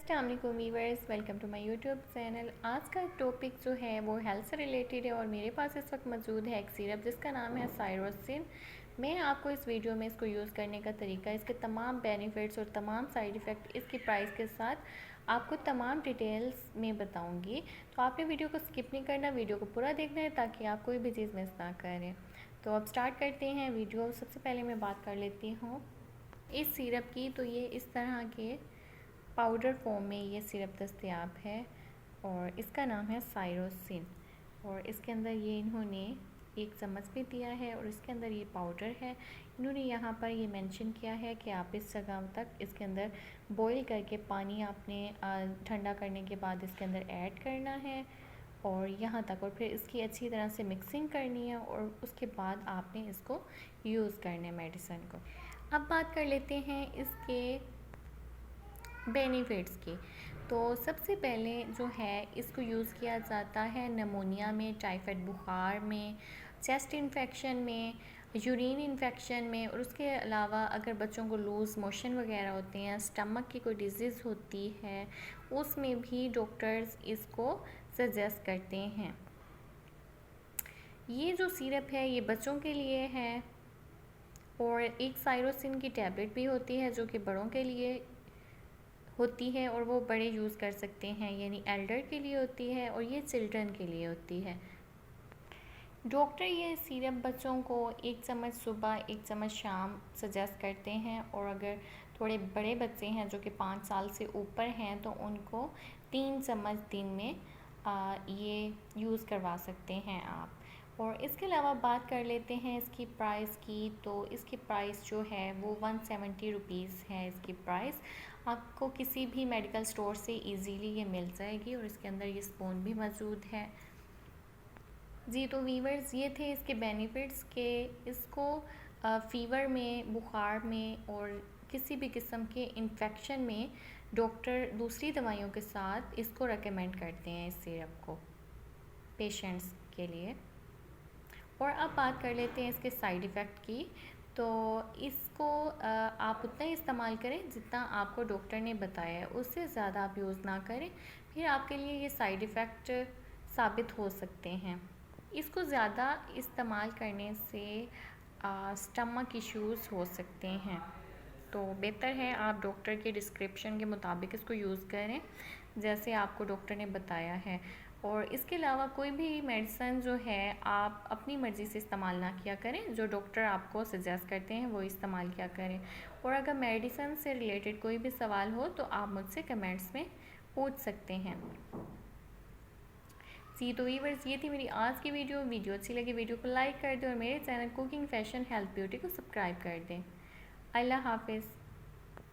अस्सलाम वालेकुम viewers, welcome to my YouTube channel. आज का टॉपिक जो है वो हेल्थ से रिलेटेड है और मेरे पास इस वक्त मौजूद है एक सिरप जिसका नाम है साइरोसिन। मैं आपको इस वीडियो में इसको यूज़ करने का तरीका, इसके तमाम बेनिफिट्स और तमाम साइड इफ़ेक्ट, इसकी प्राइस के साथ आपको तमाम डिटेल्स में बताऊंगी। तो आपने वीडियो को स्किप नहीं करना, वीडियो को पूरा देखना है ताकि आप कोई भी चीज़ मिस ना करें। तो अब स्टार्ट करते हैं वीडियो। सबसे पहले मैं बात कर लेती हूँ इस सिरप की। तो ये इस तरह के पाउडर फॉर्म में ये सिरप दस्तयाब है और इसका नाम है साइरोसिन। और इसके अंदर ये इन्होंने एक चम्मच भी दिया है और इसके अंदर ये पाउडर है। इन्होंने यहाँ पर ये मेंशन किया है कि आप इस जगह तक इसके अंदर बॉईल करके पानी आपने ठंडा करने के बाद इसके अंदर ऐड करना है और यहाँ तक, और फिर इसकी अच्छी तरह से मिक्सिंग करनी है और उसके बाद आपने इसको यूज़ करना है मेडिसिन को। अब बात कर लेते हैं इसके बेनिफिट्स की। तो सबसे पहले जो है इसको यूज़ किया जाता है नमोनिया में, टाइफाइड बुखार में, चेस्ट इन्फेक्शन में, यूरिन इन्फेक्शन में, और उसके अलावा अगर बच्चों को लूज़ मोशन वगैरह होते हैं, स्टमक की कोई डिजीज़ होती है, उसमें भी डॉक्टर्स इसको सजेस्ट करते हैं। ये जो सिरप है ये बच्चों के लिए है और एक साइरोसिन की टैबलेट भी होती है जो कि बड़ों के लिए होती है और वो बड़े यूज़ कर सकते हैं, यानी एल्डर के लिए होती है और ये चिल्ड्रन के लिए होती है। डॉक्टर ये सिरप बच्चों को 1 चम्मच सुबह 1 चम्मच शाम सजेस्ट करते हैं और अगर थोड़े बड़े बच्चे हैं जो कि 5 साल से ऊपर हैं तो उनको 3 चम्मच दिन में ये यूज़ करवा सकते हैं आप। और इसके अलावा बात कर लेते हैं इसकी प्राइस की। तो इसकी प्राइस जो है वो 170 रुपीज़ है इसकी प्राइस। आपको किसी भी मेडिकल स्टोर से इजीली ये मिल जाएगी और इसके अंदर ये स्पून भी मौजूद है। जी तो वीवर्स, ये थे इसके बेनिफिट्स के इसको फ़ीवर में, बुखार में और किसी भी किस्म के इन्फेक्शन में डॉक्टर दूसरी दवाइयों के साथ इसको रेकमेंड करते हैं इस सिरप को पेशेंट्स के लिए। और अब बात कर लेते हैं इसके साइड इफ़ेक्ट की। तो इसको आप उतना ही इस्तेमाल करें जितना आपको डॉक्टर ने बताया है, उससे ज़्यादा आप यूज़ ना करें, फिर आपके लिए ये साइड इफ़ेक्ट साबित हो सकते हैं। इसको ज़्यादा इस्तेमाल करने से स्टमक इश्यूज़ हो सकते हैं, तो बेहतर है आप डॉक्टर के डिस्क्रिप्शन के मुताबिक इसको यूज़ करें जैसे आपको डॉक्टर ने बताया है। और इसके अलावा कोई भी मेडिसिन जो है आप अपनी मर्ज़ी से इस्तेमाल ना किया करें, जो डॉक्टर आपको सजेस्ट करते हैं वो इस्तेमाल किया करें। और अगर मेडिसिन से रिलेटेड कोई भी सवाल हो तो आप मुझसे कमेंट्स में पूछ सकते हैं। जी तो वीवर्स, ये थी मेरी आज की वीडियो अच्छी लगी वीडियो को लाइक कर दें और मेरे channel cooking fashion health beauty को सब्सक्राइब कर दें। अल्लाह हाफिज़।